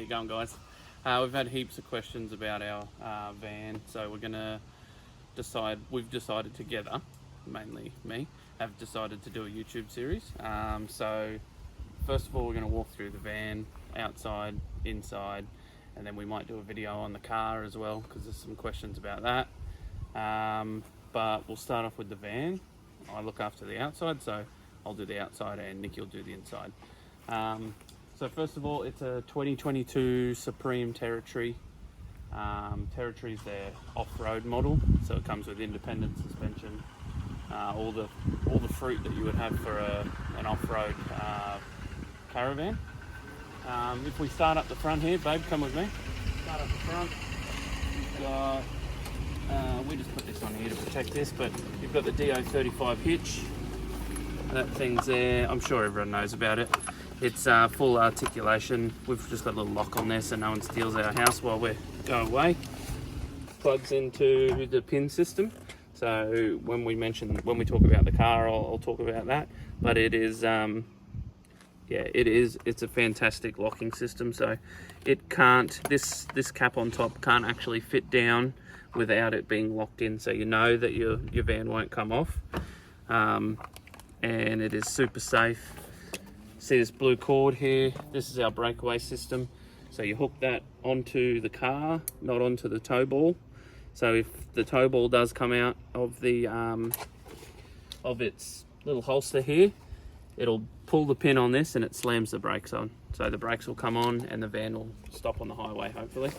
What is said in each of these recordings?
you going, guys? We've had heaps of questions about our van, so we've decided together, mainly me, have decided to do a YouTube series. So first of all, we're going to walk through the van, outside, inside, and then we might do a video on the car as well, because there's some questions about that. But we'll start off with the van. I look after the outside, so I'll do the outside and Nicky will do the inside. So first of all, it's a 2022 Supreme Territory. Territory is their off-road model, so it comes with independent suspension, all the fruit that you would have for an off-road caravan. If we start up the front here, babe, come with me. Start up the front. We've got, we just put this on here to protect this, but you've got the DO35 hitch. That thing's there. I'm sure everyone knows about it. It's full articulation. We've just got a little lock on there so no one steals our house while we go away. Plugs into the pin system. So when we talk about the car, I'll talk about that. But it is, it's a fantastic locking system. So it can't, this cap on top can't actually fit down without it being locked in. So you know that your van won't come off. And it is super safe. See this blue cord here? This is our breakaway system. So you hook that onto the car, not onto the tow ball. So if the tow ball does come out of the of its little holster here, it'll pull the pin on this and it slams the brakes on. So the brakes will come on and the van will stop on the highway, hopefully.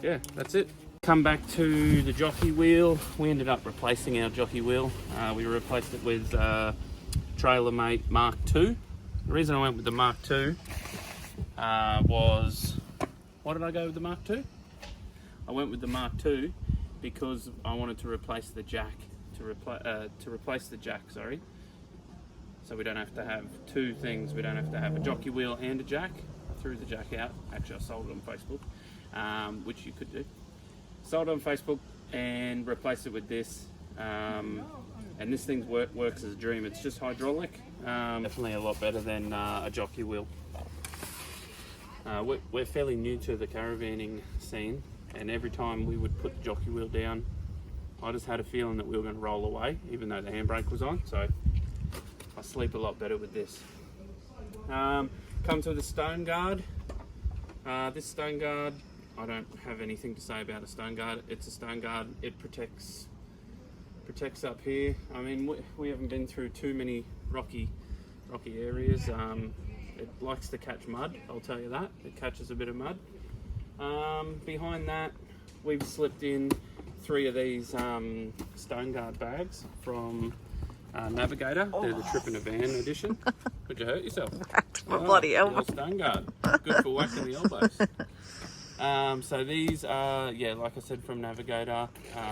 Yeah, that's it. Come back to the jockey wheel. We ended up replacing our jockey wheel. We replaced it with TrailerMate Mark II. The reason I went with the Mark II was, why did I go with the Mark II? I went with the Mark II because I wanted to replace the jack, to replace the jack, sorry. So we don't have to have two things. We don't have to have a jockey wheel and a jack. I threw the jack out. Actually, I sold it on Facebook, which you could do. Sold it on Facebook and replaced it with this. And this thing works as a dream. It's just hydraulic. Definitely a lot better than a jockey wheel. We're fairly new to the caravanning scene, and every time we would put the jockey wheel down, I just had a feeling that we were going to roll away, even though the handbrake was on. So I sleep a lot better with this. Comes with a stone guard. This stone guard, I don't have anything to say about a stone guard. It's a stone guard. It protects up here. I mean, we haven't been through too many rocky areas. It likes to catch mud, I'll tell you that. It catches a bit of mud. Behind that, we've slipped in 3 of these stone guard bags from Navigator. They're the Trip in a Van edition. Could you hurt yourself? Whacked my bloody elbow. Stone guard. Good for whacking the elbows. So these are, like I said, from Navigator,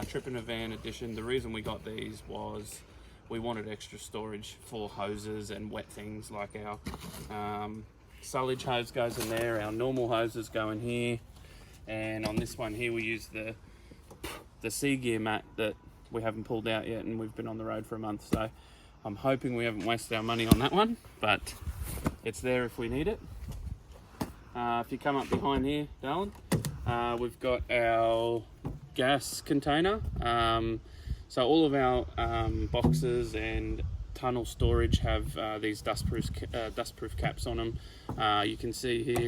Trip in a Van edition. The reason we got these was we wanted extra storage for hoses and wet things, like our sullage hose goes in there, our normal hoses go in here, and on this one here we use the Sea Gear mat that we haven't pulled out yet, and we've been on the road for a month, so I'm hoping we haven't wasted our money on that one, but it's there if we need it. If you come up behind here, darling, we've got our gas container. So all of our boxes and tunnel storage have these dustproof caps on them. You can see here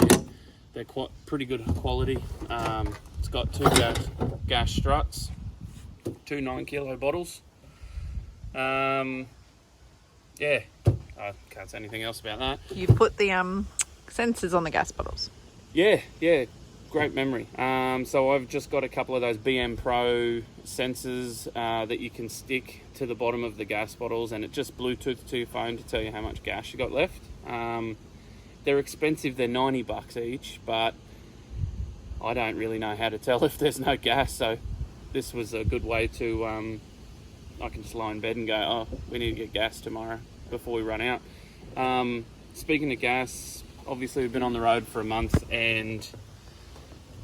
they're pretty good quality. It's got 2 gas struts, 2 9-kilo bottles. I can't say anything else about that. You put the sensors on the gas bottles. Yeah, great memory. So I've just got a couple of those BM Pro sensors that you can stick to the bottom of the gas bottles, and it just Bluetooth to your phone to tell you how much gas you got left. They're expensive, they're $90 each, but I don't really know how to tell if there's no gas, so this was a good way to, I can just lie in bed and go, oh, we need to get gas tomorrow before we run out. Speaking of gas, obviously we've been on the road for a month, and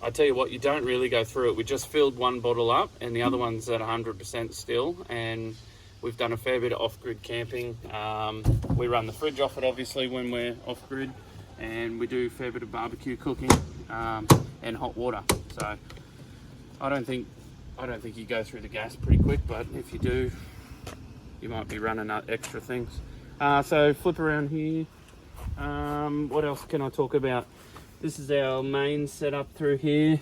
I tell you what, you don't really go through it. We just filled one bottle up and the other one's at 100% still, and we've done a fair bit of off-grid camping. We run the fridge off it obviously when we're off-grid, and we do a fair bit of barbecue cooking and hot water. So I don't think you go through the gas pretty quick, but if you do, you might be running out extra things. So flip around here. What else can I talk about? This is our main setup through here,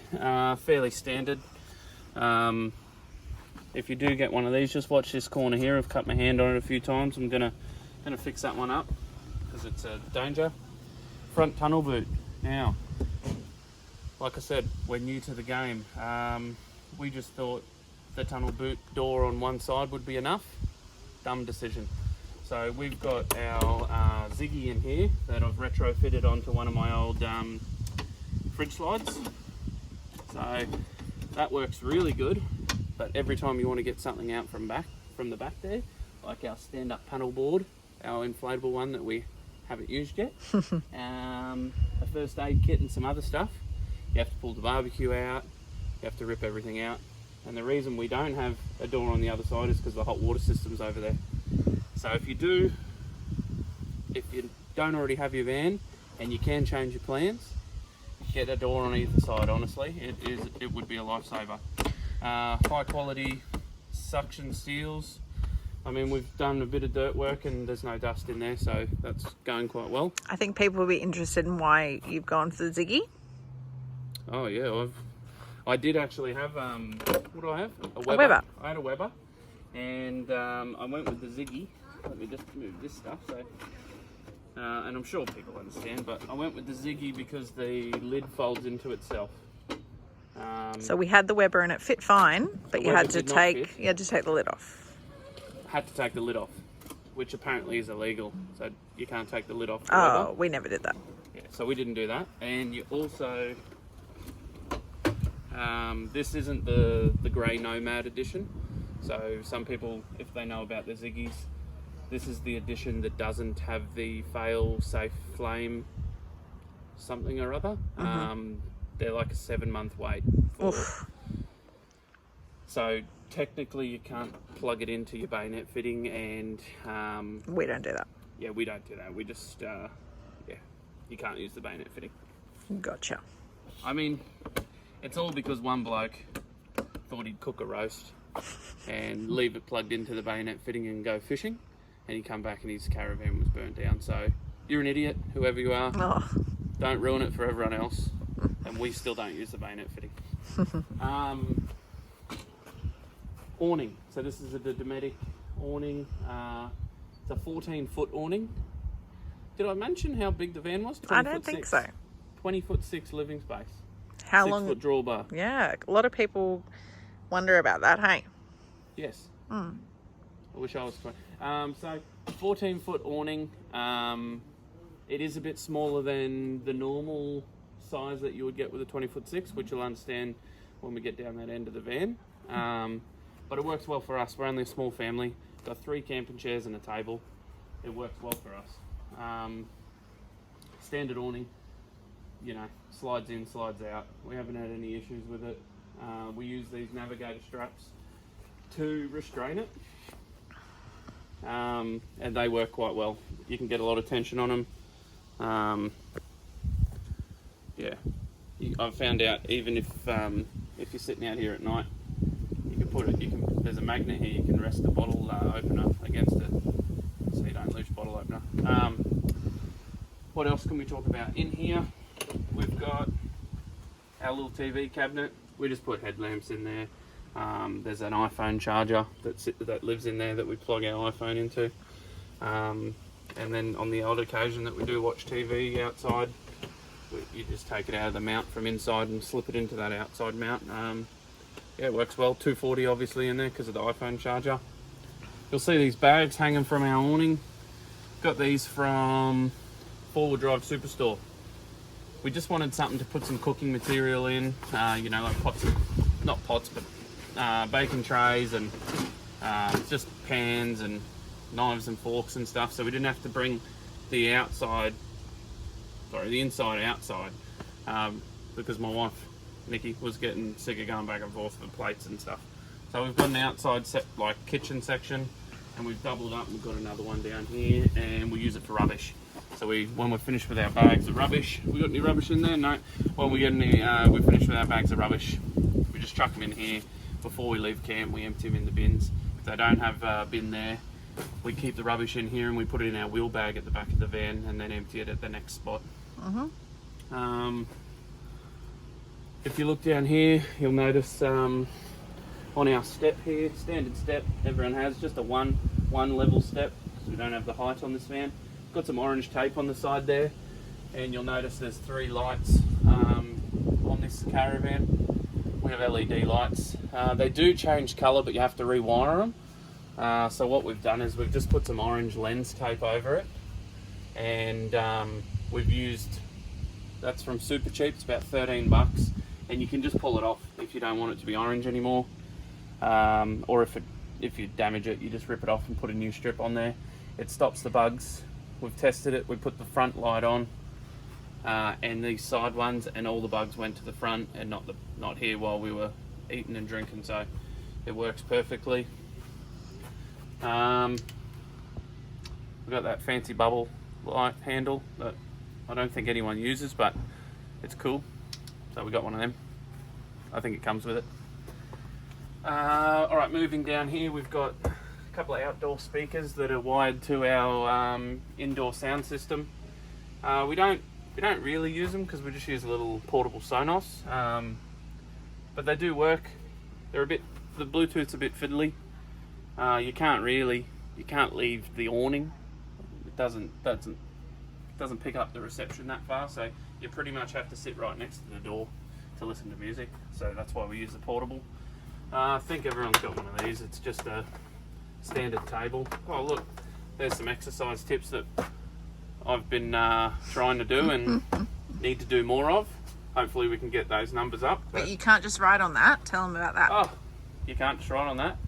fairly standard. If you do get one of these, just watch this corner here. I've cut my hand on it a few times. I'm gonna fix that one up because it's a danger. Front tunnel boot. Now, like I said, we're new to the game. We just thought the tunnel boot door on one side would be enough. Dumb decision. So we've got our Ziggy in here that I've retrofitted onto one of my old fridge slides. So that works really good. But every time you want to get something out from the back there, like our stand-up panel board, our inflatable one that we haven't used yet, a first aid kit and some other stuff, you have to pull the barbecue out, you have to rip everything out. And the reason we don't have a door on the other side is because the hot water system's over there. So if you don't already have your van and you can change your plans, get a door on either side. Honestly, it would be a lifesaver. High quality suction seals. I mean, we've done a bit of dirt work and there's no dust in there, so that's going quite well. I think people will be interested in why you've gone for the Ziggy. Oh yeah, I did actually have what do I have? A Weber. A Weber. I had a Weber, and I went with the Ziggy. Let me just move this stuff. So, and I'm sure people understand, but I went with the Ziggy because the lid folds into itself. So we had the Weber and it fit fine, but you had to take the lid off. Had to take the lid off, which apparently is illegal. So you can't take the lid off. Oh, we never did that. Yeah, so we didn't do that. And you also, this isn't the grey Nomad edition. So some people, if they know about the Ziggies, this is the edition that doesn't have the fail-safe flame something or other. They're like a 7-month wait. So technically you can't plug it into your bayonet fitting, and We don't do that. yeah, we don't do that. We just you can't use the bayonet fitting. Gotcha. I mean, it's all because one bloke thought he'd cook a roast and leave it plugged into the bayonet fitting and go fishing, and he come back and his caravan was burnt down. So you're an idiot, whoever you are. Oh. Don't ruin it for everyone else. And we still don't use the bayonet fitting. Awning. So this is a Dometic awning. It's a 14-foot awning. Did I mention how big the van was? I don't think so. 20'6" living space. How 6 long? 4 drawbar. Yeah, a lot of people wonder about that, hey? Yes. I wish I was 20. So 14-foot awning. It is a bit smaller than the normal size that you would get with a 20'6", which you'll understand when we get down that end of the van. But it works well for us. We're only a small family. Got 3 camping chairs and a table. It works well for us. Standard awning, you know, slides in, slides out. We haven't had any issues with it. We use these navigator straps to restrain it. And they work quite well. You can get a lot of tension on them. Yeah, I've found out even if you're sitting out here at night, you can put it. There's a magnet here. You can rest the bottle opener against it, so you don't lose your bottle opener. What else can we talk about in here? We've got our little TV cabinet. We just put headlamps in there. There's an iPhone charger that lives in there that we plug our iPhone into. And then on the odd occasion that we do watch TV outside, you just take it out of the mount from inside and slip it into that outside mount. Yeah, it works well. 240 obviously in there because of the iPhone charger. You'll see these bags hanging from our awning. Got these from 4-Wheel Drive Superstore. We just wanted something to put some cooking material in, you know, like pots, not pots, but bacon trays and just pans and knives and forks and stuff, so we didn't have to bring the inside outside, because my wife Nikki was getting sick of going back and forth for plates and stuff. So we've got an outside kitchen section, and we've doubled up. We've got another one down here, and we use it for rubbish. So when we're finished with our bags of rubbish, we got any rubbish in there? No. When we're finished with our bags of rubbish, we just chuck them in here. Before we leave camp, we empty them in the bins. If they don't have a bin there, we keep the rubbish in here and we put it in our wheel bag at the back of the van and then empty it at the next spot. If you look down here, you'll notice on our step here, standard step, everyone has just a one level step because we don't have the height on this van. Got some orange tape on the side there, and you'll notice there's 3 lights on this Caravan. We have LED lights. They do change colour, but you have to rewire them. So what we've done is we've just put some orange lens tape over it, and we've used, that's from Super Cheap, it's about $13, and you can just pull it off if you don't want it to be orange anymore, or if you damage it, you just rip it off and put a new strip on there. It stops the bugs. We've tested it. We put the front light on, and these side ones, and all the bugs went to the front and not here while we were eating and drinking. So it works perfectly. We've got that fancy bubble light handle that I don't think anyone uses, but it's cool. So we got one of them. I think it comes with it. All right, moving down here, we've got couple of outdoor speakers that are wired to our indoor sound system. We don't really use them because we just use a little portable Sonos, but they do work. The Bluetooth's a bit fiddly. You can't leave the awning. It doesn't pick up the reception that far, so you pretty much have to sit right next to the door to listen to music. So that's why we use the portable. I think everyone's got one of these. It's just a standard table. Oh look, there's some exercise tips that I've been trying to do and need to do more of. Hopefully we can get those numbers up. But you can't just write on that. Tell them about that. Oh, you can't just write on that?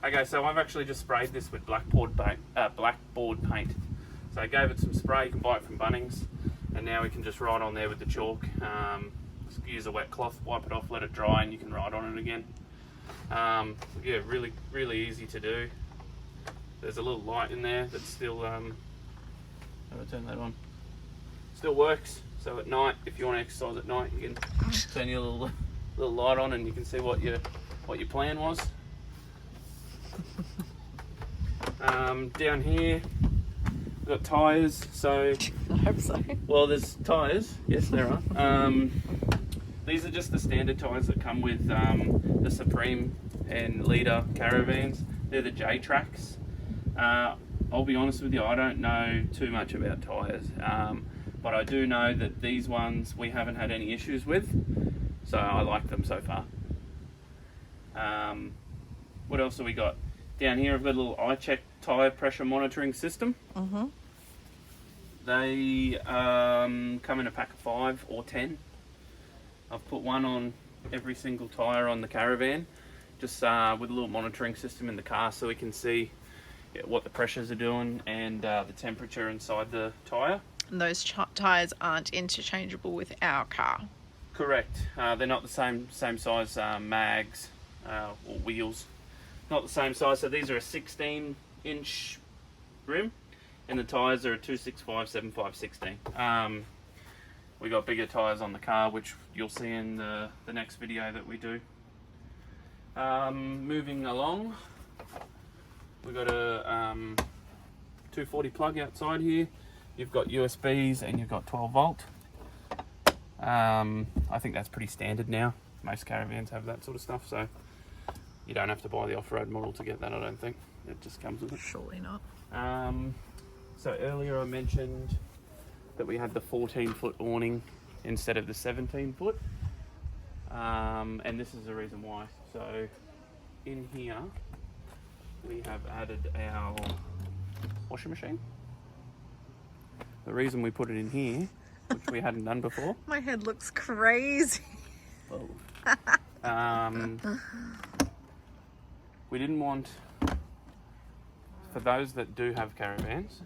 Okay, so I've actually just sprayed this with blackboard paint. So I gave it some spray. You can buy it from Bunnings, and now we can just write on there with the chalk. Just use a wet cloth, wipe it off, let it dry, and you can write on it again. Yeah, really easy to do. There's a little light in there that's still, how do I turn that on? Still works. So at night, if you want to exercise at night, you can turn your little light on and you can see what your plan was. Down here, we've got tyres. So I hope so. Well, there's tyres. Yes, there are. These are just the standard tyres that come with the Supreme and Leader Caravans. They're the J-Tracks. I'll be honest with you, I don't know too much about tyres, but I do know that these ones we haven't had any issues with, so I like them so far. What else have we got? Down here I've got a little iCheck tyre pressure monitoring system. They come in a pack of 5 or 10. I've put one on every single tyre on the Caravan, just with a little monitoring system in the car so we can see what the pressures are doing and the temperature inside the tyre. And those tyres aren't interchangeable with our car? Correct. They're not the same size mags or wheels. Not the same size. So these are a 16-inch rim, and the tyres are a 265, 75, 16. We got bigger tyres on the car, which you'll see in the next video that we do. Moving along, we've got a 240 plug outside here. You've got USBs and you've got 12 volt. I think that's pretty standard now. Most Caravans have that sort of stuff, so you don't have to buy the off-road model to get that, I don't think. It just comes with it. Surely not. So earlier I mentioned that we had the 14-foot awning instead of the 17-foot. And this is the reason why. So in here we have added our washing machine. The reason we put it in here, which we hadn't done before. My head looks crazy. We didn't want, for those that do have Caravans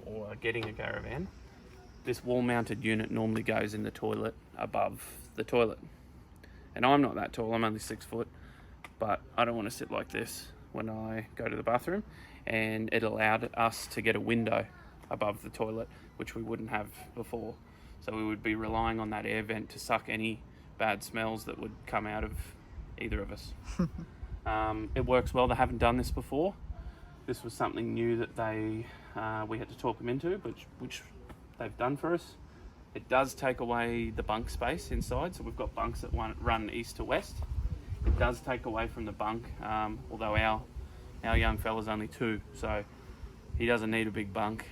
or are getting a Caravan, this wall-mounted unit normally goes in the toilet above the toilet. And I'm not that tall, I'm only 6 foot, but I don't want to sit like this when I go to the bathroom, and it allowed us to get a window above the toilet, which we wouldn't have before. So we would be relying on that air vent to suck any bad smells that would come out of either of us. It works well. They haven't done this before. This was something new that we had to talk them into, which they've done for us. It does take away the bunk space inside, so we've got bunks that run east to west. It does take away from the bunk, although our young fella's only 2, so he doesn't need a big bunk.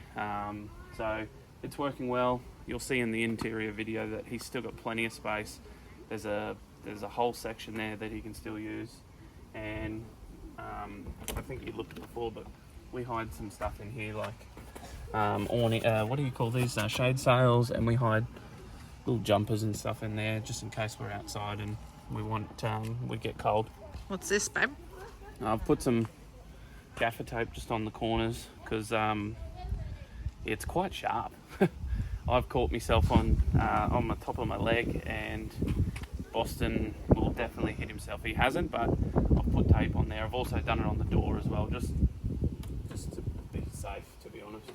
So it's working well. You'll see in the interior video that he's still got plenty of space. There's a whole section there that he can still use, and I think you looked before, but we hide some stuff in here like awning, what do you call these, shade sails, and we hide little jumpers and stuff in there just in case we're outside and we get cold. What's this, babe? I've put some gaffer tape just on the corners because it's quite sharp. I've caught myself on the top of my leg, and Boston will definitely hit himself. He hasn't, but I've put tape on there. I've also done it on the door as well, just to be safe, to be honest.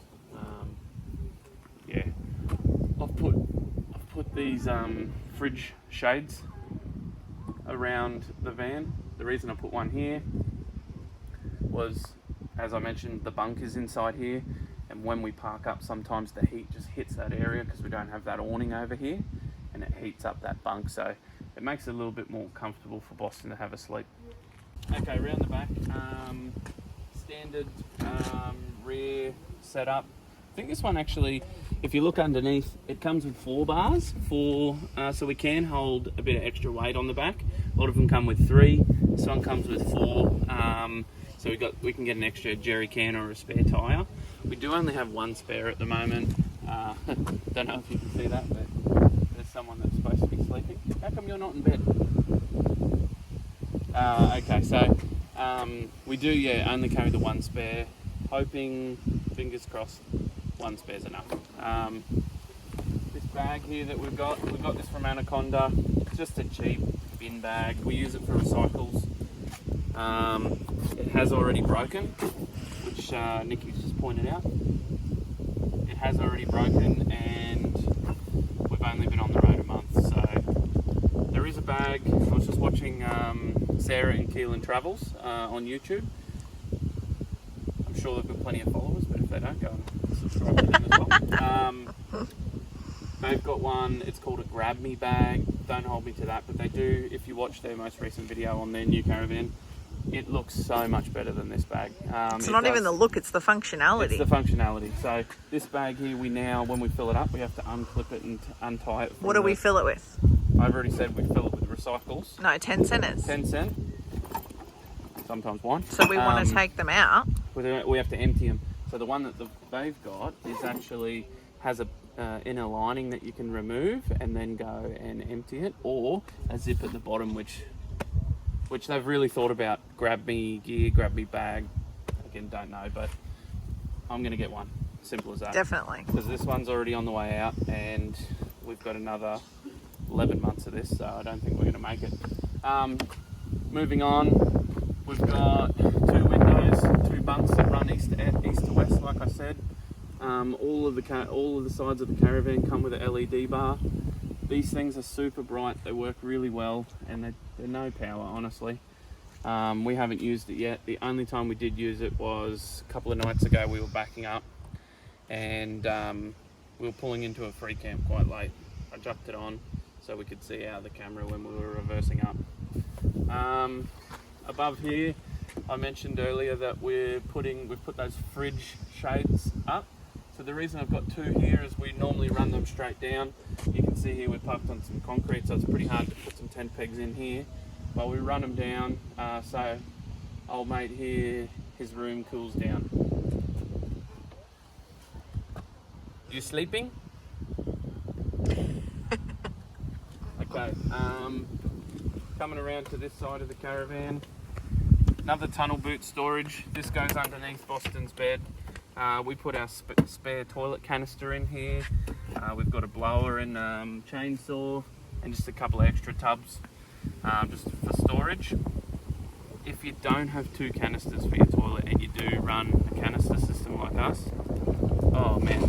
Yeah, I've put these fridge shades around the van. The reason I put one here was, as I mentioned, the bunk is inside here, and when we park up, sometimes the heat just hits that area because we don't have that awning over here, and it heats up that bunk, so it makes it a little bit more comfortable for Boston to have a sleep. Okay, round the back, standard rear setup. I think this one actually, if you look underneath, it comes with 4 bars, so we can hold a bit of extra weight on the back. A lot of them come with 3. This one comes with 4. So we can get an extra jerry can or a spare tyre. We do only have 1 spare at the moment. Don't know if you can see that, but there's someone that's supposed to be sleeping. How come you're not in bed? Okay, so we do only carry the 1 spare. Hoping, fingers crossed, 1 spare's enough. This bag here that we got this from Anaconda. It's just a cheap bin bag. We use it for recycles. It has already broken, which Nikki's just pointed out. It has already broken, and we've only been on the road a month, so there is a bag. I was just watching Sarah and Keelan Travels on YouTube. I'm sure they've got plenty of followers, but if they don't, go and subscribe to them as well. They've got one, it's called a Grab Me bag. Don't hold me to that, but they do, if you watch their most recent video on their new Caravan, it looks so much better than this bag. It's not even the look, it's the functionality. It's the functionality. So this bag here, when we fill it up, we have to unclip it and untie it. What do we fill it with? I've already said we fill it with recycles. No, 10 centers. 10 cent. Sometimes 1. So we want to take them out. We have to empty them. So the one that they've got is actually has a inner lining that you can remove and then go and empty it, or a zip at the bottom, which they've really thought about. Grab Me gear, Grab Me bag. Again, don't know, but I'm going to get one. Simple as that. Definitely. Because this one's already on the way out, and we've got another 11 months of this, so I don't think we're going to make it. Moving on, we've got 2 windows, 2 bunks that run east to west, like I said. All of the sides of the Caravan come with a LED bar. These things are super bright. They work really well, and they're no power, honestly. We haven't used it yet. The only time we did use it was a couple of nights ago. We were backing up, and we were pulling into a free camp quite late. I jumped it on so we could see out of the camera when we were reversing up. Above here, I mentioned earlier that we've put those fridge shades up. So the reason I've got 2 here is we normally run them straight down. You can see here we're parked on some concrete, so it's pretty hard to put some tent pegs in here. But we run them down, so old mate here, his room cools down. You sleeping? Okay, coming around to this side of the Caravan. Another tunnel boot storage. This goes underneath Boston's bed. We put our spare toilet canister in here. We've got a blower and chainsaw, and just a couple of extra tubs just for storage. If you don't have 2 canisters for your toilet and you do run a canister system like us, oh man,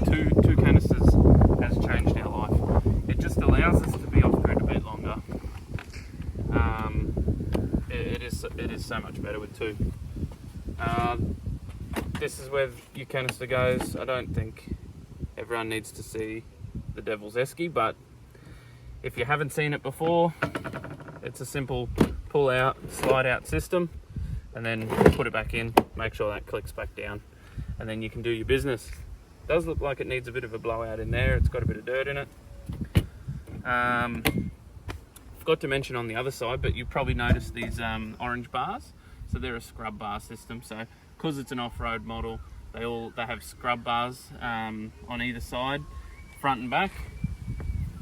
2 two canisters has changed our life. It just allows us to be off grid a bit longer. It is so much better with two. This is where your canister goes. I don't think everyone needs to see the Devil's Esky, but if you haven't seen it before, it's a simple pull out, slide out system, and then put it back in, make sure that clicks back down, and then you can do your business. It does look like it needs a bit of a blowout in there. It's got a bit of dirt in it. Forgot to mention on the other side, but you probably noticed these orange bars. So they're a scrub bar system. So because it's an off-road model, they have scrub bars on either side, front and back.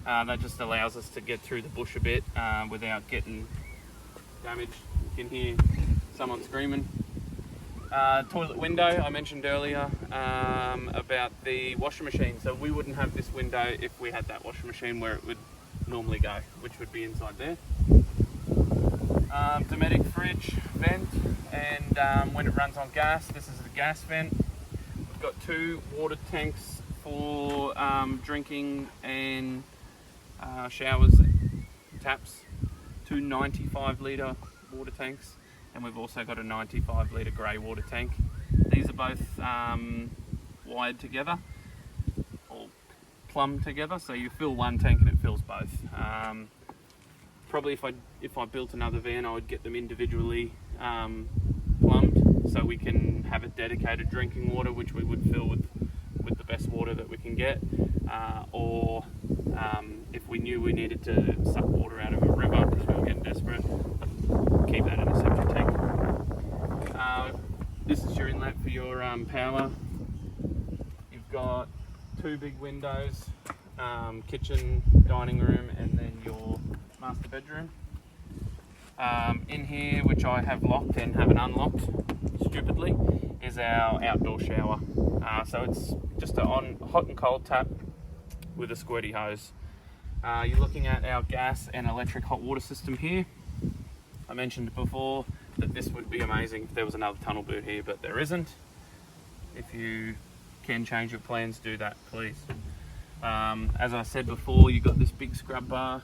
That just allows us to get through the bush a bit without getting damaged. You can hear someone screaming. Toilet window, I mentioned earlier about the washing machine. So we wouldn't have this window if we had that washing machine where it would normally go, which would be inside there. Dometic fridge vent, and when it runs on gas, this is the gas vent. We've got two water tanks for drinking and showers, taps, two 95 litre water tanks, and we've also got a 95 litre grey water tank. These are both wired together, or plumbed together, so you fill one tank and it fills both. Probably if I built another van, I would get them individually plumbed, so we can have a dedicated drinking water, which we would fill with the best water that we can get, or if we knew we needed to suck water out of a river because we were getting desperate, keep that in a separate tank. This is your inlet for your power. You've got two big windows, kitchen, dining room, and then your master bedroom. In here, which I have locked and haven't unlocked stupidly, is our outdoor shower. So it's just a hot and cold tap with a squirty hose. You're looking at our gas and electric hot water system here. I mentioned before that this would be amazing if there was another tunnel boot here, but there isn't. If you can change your plans, do that, please. As I said before, you've got this big scrub bar.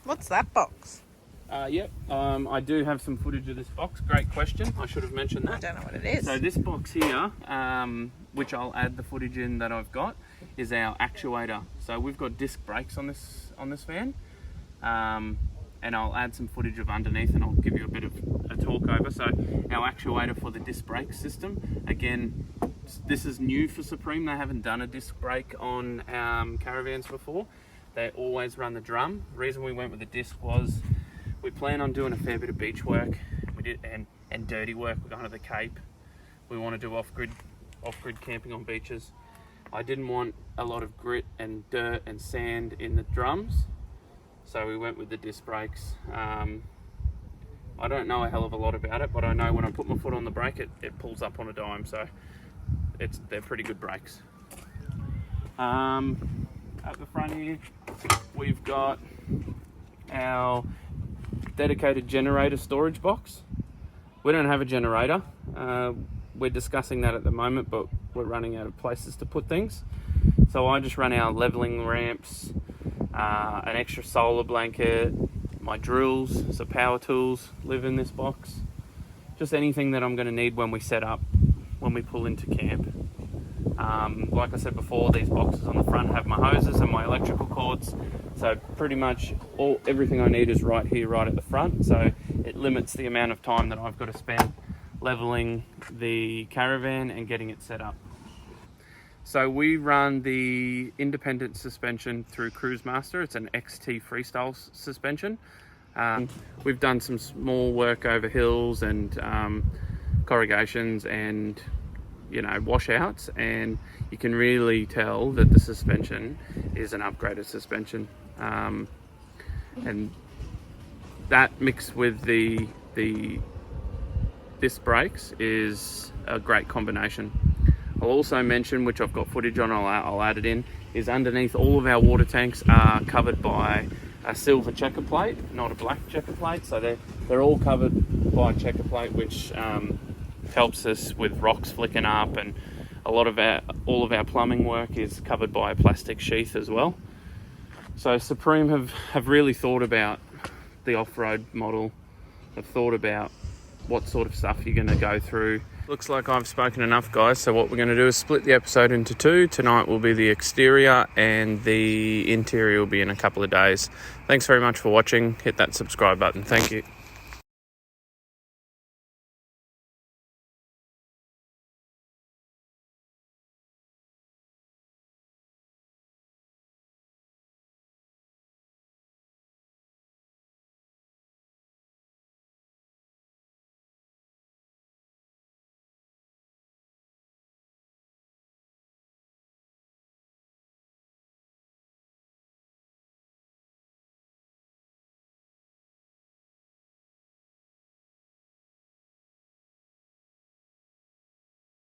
What's that box? Yep, I do have some footage of this box. Great question. I should have mentioned that. I don't know what it is. So this box here, which I'll add the footage in that I've got, is our actuator. So we've got disc brakes on this van, and I'll add some footage of underneath, and I'll give you a bit of a talk over. So our actuator for the disc brake system, again, this is new for Supreme. They haven't done a disc brake on Caravans before. They always run the drum. The reason we went with the disc was we plan on doing a fair bit of beach work. We did and dirty work. We're going to the Cape. We want to do off-grid camping on beaches. I didn't want a lot of grit and dirt and sand in the drums, so we went with the disc brakes. I don't know a hell of a lot about it, but I know when I put my foot on the brake, it pulls up on a dime, so they're pretty good brakes. At the front here, we've got our dedicated generator storage box. We don't have a generator. We're discussing that at the moment, but we're running out of places to put things. So I just run our leveling ramps, an extra solar blanket, my drills, so power tools live in this box. Just anything that I'm going to need when we set up, when we pull into camp. Like I said before, these boxes on the front have my hoses and my electrical cords, so pretty much everything I need is right here, right at the front, so it limits the amount of time that I've got to spend leveling the Caravan and getting it set up. So we run the independent suspension through Cruise Master. It's an XT freestyle suspension. We've done some small work over hills and corrugations and washouts, and you can really tell that the suspension is an upgraded suspension, and that mixed with the disc brakes is a great combination. I'll also mention, which I've got footage on, I'll add it in, is underneath all of our water tanks are covered by a silver checker plate, not a black checker plate, so they're all covered by checker plate, which helps us with rocks flicking up and all of our plumbing work is covered by a plastic sheath as well. So Supreme have really thought about the off-road model, have thought about what sort of stuff you're going to go through. Looks like I've spoken enough, guys, so what we're going to do is split the episode into two. Tonight will be the exterior and the interior will be in a couple of days. Thanks very much for watching. Hit that subscribe button. Thank you.